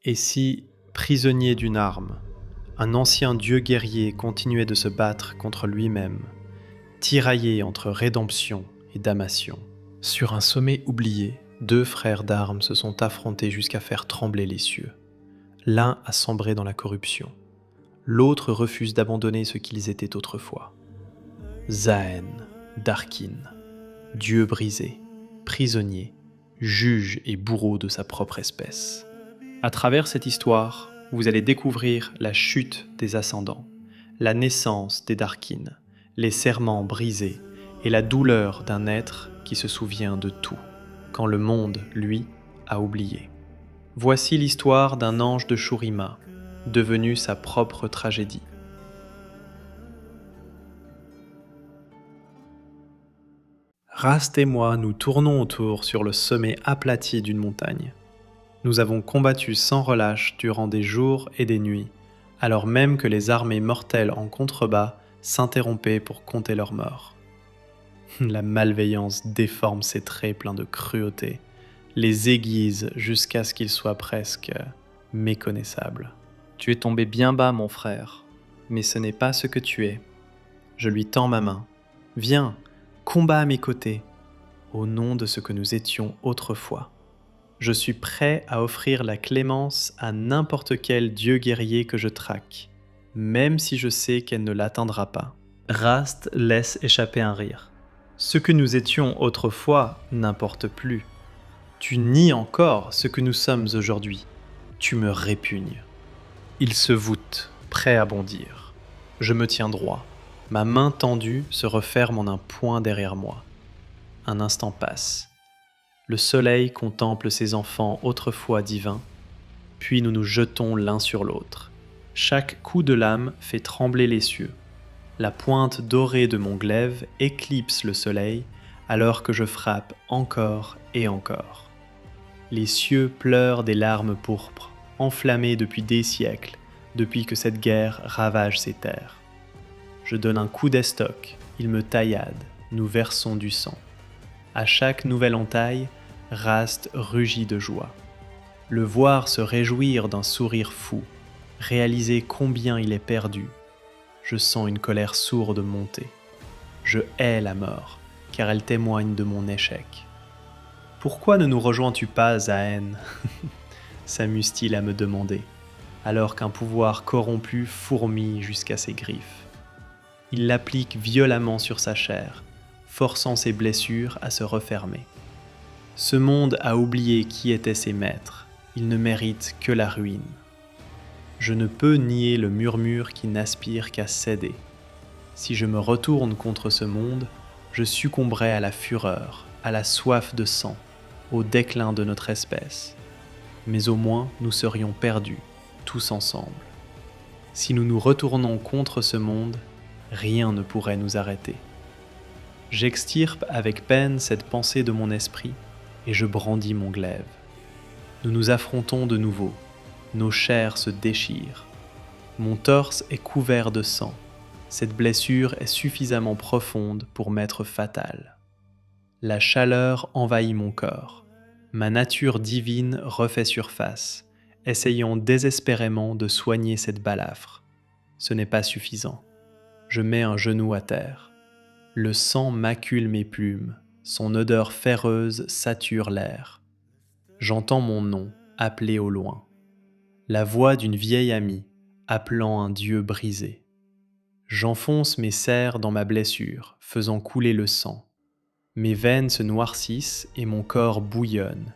Et si, prisonnier d'une arme, un ancien dieu guerrier continuait de se battre contre lui-même, tiraillé entre rédemption et damnation? Sur un sommet oublié, deux frères d'armes se sont affrontés jusqu'à faire trembler les cieux. L'un a sombré dans la corruption, l'autre refuse d'abandonner ce qu'ils étaient autrefois. Zaen, Darkin, dieu brisé, prisonnier, juge et bourreau de sa propre espèce. À travers cette histoire, vous allez découvrir la chute des ascendants, la naissance des Darkin, les serments brisés et la douleur d'un être qui se souvient de tout, quand le monde, lui, a oublié. Voici l'histoire d'un ange de Shurima, devenu sa propre tragédie. Rast et moi nous tournons autour sur le sommet aplati d'une montagne. Nous avons combattu sans relâche durant des jours et des nuits, alors même que les armées mortelles en contrebas s'interrompaient pour compter leurs morts. La malveillance déforme ses traits pleins de cruauté, les aiguise jusqu'à ce qu'ils soient presque méconnaissables. Tu es tombé bien bas, mon frère, mais ce n'est pas ce que tu es. Je lui tends ma main. Viens, combat à mes côtés, au nom de ce que nous étions autrefois. Je suis prêt à offrir la clémence à n'importe quel dieu guerrier que je traque, même si je sais qu'elle ne l'atteindra pas. Rast laisse échapper un rire. Ce que nous étions autrefois n'importe plus. Tu nies encore ce que nous sommes aujourd'hui. Tu me répugnes. Il se voûte, prêt à bondir. Je me tiens droit. Ma main tendue se referme en un point derrière moi. Un instant passe. Le soleil contemple ses enfants autrefois divins, puis nous nous jetons l'un sur l'autre. Chaque coup de lame fait trembler les cieux. La pointe dorée de mon glaive éclipse le soleil alors que je frappe encore et encore. Les cieux pleurent des larmes pourpres, enflammées depuis des siècles, depuis que cette guerre ravage ces terres. Je donne un coup d'estoc, il me taillade, nous versons du sang. À chaque nouvelle entaille, Rast rugit de joie. Le voir se réjouir d'un sourire fou, réaliser combien il est perdu. Je sens une colère sourde monter. Je hais la mort, car elle témoigne de mon échec. Pourquoi ne nous rejoins-tu pas, Zaen s'amuse-t-il à me demander, alors qu'un pouvoir corrompu fourmille jusqu'à ses griffes. Il l'applique violemment sur sa chair, forçant ses blessures à se refermer. Ce monde a oublié qui étaient ses maîtres, il ne mérite que la ruine. Je ne peux nier le murmure qui n'aspire qu'à céder. Si je me retourne contre ce monde, je succomberai à la fureur, à la soif de sang, au déclin de notre espèce. Mais au moins nous serions perdus, tous ensemble. Si nous nous retournons contre ce monde, rien ne pourrait nous arrêter. J'extirpe avec peine cette pensée de mon esprit et je brandis mon glaive. Nous nous affrontons de nouveau, nos chairs se déchirent. Mon torse est couvert de sang, cette blessure est suffisamment profonde pour m'être fatale. La chaleur envahit mon corps, ma nature divine refait surface, essayant désespérément de soigner cette balafre. Ce n'est pas suffisant. Je mets un genou à terre. Le sang macule mes plumes, son odeur féreuse sature l'air. J'entends mon nom appelé au loin. La voix d'une vieille amie appelant un dieu brisé. J'enfonce mes serres dans ma blessure, faisant couler le sang. Mes veines se noircissent et mon corps bouillonne,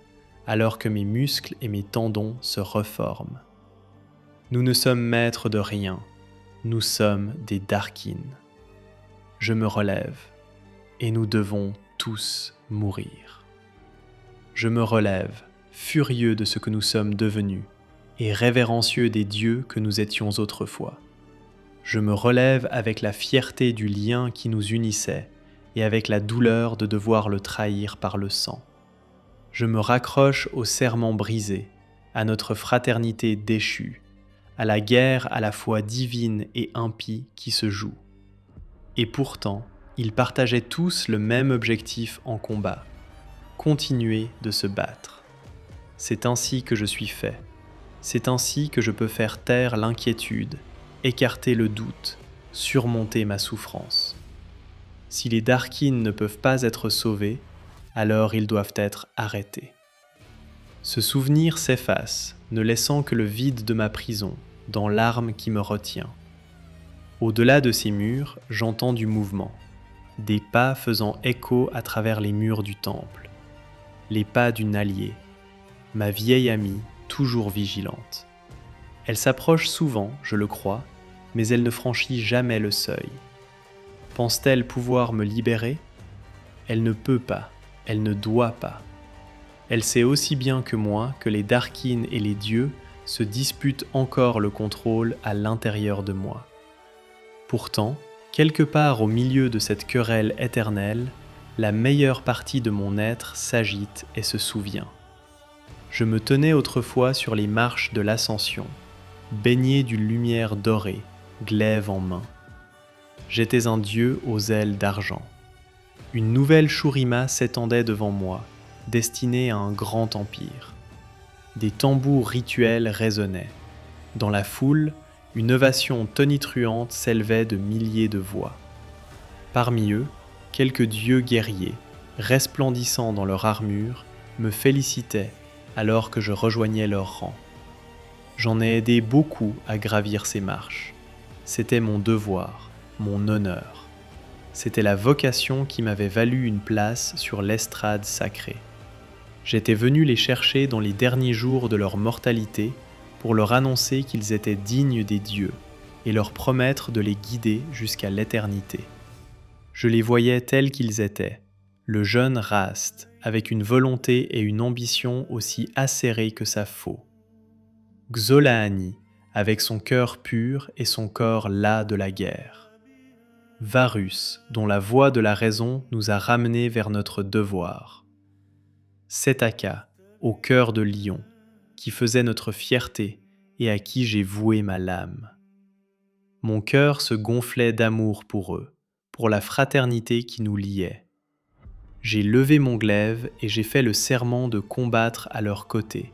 alors que mes muscles et mes tendons se reforment. Nous ne sommes maîtres de rien, nous sommes des Darkin. Je me relève, et nous devons tous mourir. Je me relève, furieux de ce que nous sommes devenus, et révérencieux des dieux que nous étions autrefois. Je me relève avec la fierté du lien qui nous unissait, et avec la douleur de devoir le trahir par le sang. Je me raccroche au serment brisé, à notre fraternité déchue, à la guerre à la fois divine et impie qui se joue. Et pourtant, ils partageaient tous le même objectif en combat, continuer de se battre. C'est ainsi que je suis fait. C'est ainsi que je peux faire taire l'inquiétude, écarter le doute, surmonter ma souffrance. Si les Darkin ne peuvent pas être sauvés, alors ils doivent être arrêtés. Ce souvenir s'efface, ne laissant que le vide de ma prison, dans l'arme qui me retient. Au-delà de ces murs, j'entends du mouvement, des pas faisant écho à travers les murs du temple, les pas d'une alliée, ma vieille amie, toujours vigilante. Elle s'approche souvent, je le crois, mais elle ne franchit jamais le seuil. Pense-t-elle pouvoir me libérer ? Elle ne peut pas, elle ne doit pas. Elle sait aussi bien que moi que les Darkin et les dieux se disputent encore le contrôle à l'intérieur de moi. Pourtant, quelque part au milieu de cette querelle éternelle, la meilleure partie de mon être s'agite et se souvient. Je me tenais autrefois sur les marches de l'ascension, baigné d'une lumière dorée, glaive en main. J'étais un dieu aux ailes d'argent. Une nouvelle Shurima s'étendait devant moi, destinée à un grand empire. Des tambours rituels résonnaient. Dans la foule, une ovation tonitruante s'élevait de milliers de voix. Parmi eux, quelques dieux guerriers, resplendissant dans leur armure, me félicitaient alors que je rejoignais leur rang. J'en ai aidé beaucoup à gravir ces marches. C'était mon devoir, mon honneur. C'était la vocation qui m'avait valu une place sur l'estrade sacrée. J'étais venu les chercher dans les derniers jours de leur mortalité pour leur annoncer qu'ils étaient dignes des dieux et leur promettre de les guider jusqu'à l'éternité. Je les voyais tels qu'ils étaient, le jeune Rast, avec une volonté et une ambition aussi acérées que sa faux. Xolani, avec son cœur pur et son corps las de la guerre. Varus, dont la voix de la raison nous a ramenés vers notre devoir. Setaka, au cœur de lion, qui faisait notre fierté et à qui j'ai voué ma lame. Mon cœur se gonflait d'amour pour eux, pour la fraternité qui nous liait. J'ai levé mon glaive et j'ai fait le serment de combattre à leur côté,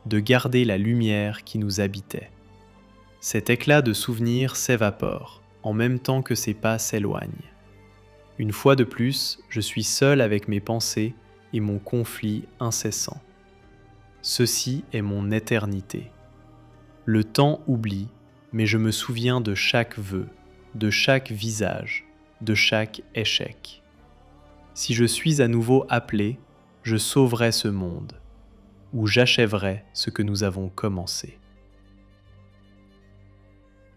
de garder la lumière qui nous habitait. Cet éclat de souvenir s'évapore, en même temps que ses pas s'éloignent. Une fois de plus, je suis seul avec mes pensées et mon conflit incessant. Ceci est mon éternité. Le temps oublie, mais je me souviens de chaque vœu, de chaque visage, de chaque échec. Si je suis à nouveau appelé, je sauverai ce monde, ou j'achèverai ce que nous avons commencé.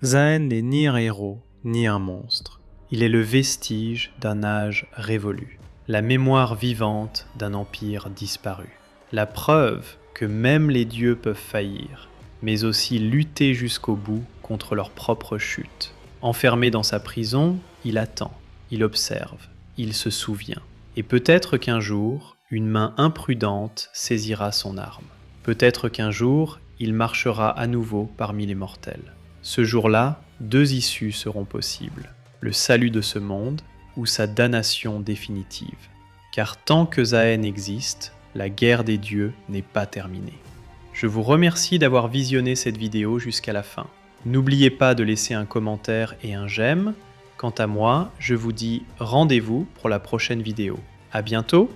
Zaen n'est ni un héros, ni un monstre. Il est le vestige d'un âge révolu, la mémoire vivante d'un empire disparu. La preuve que même les dieux peuvent faillir, mais aussi lutter jusqu'au bout contre leur propre chute. Enfermé dans sa prison, il attend, il observe, il se souvient. Et peut-être qu'un jour, une main imprudente saisira son arme. Peut-être qu'un jour, il marchera à nouveau parmi les mortels. Ce jour-là, deux issues seront possibles. Le salut de ce monde ou sa damnation définitive. Car tant que Zaen existe, la guerre des dieux n'est pas terminée. Je vous remercie d'avoir visionné cette vidéo jusqu'à la fin. N'oubliez pas de laisser un commentaire et un j'aime. Quant à moi, je vous dis rendez-vous pour la prochaine vidéo. À bientôt!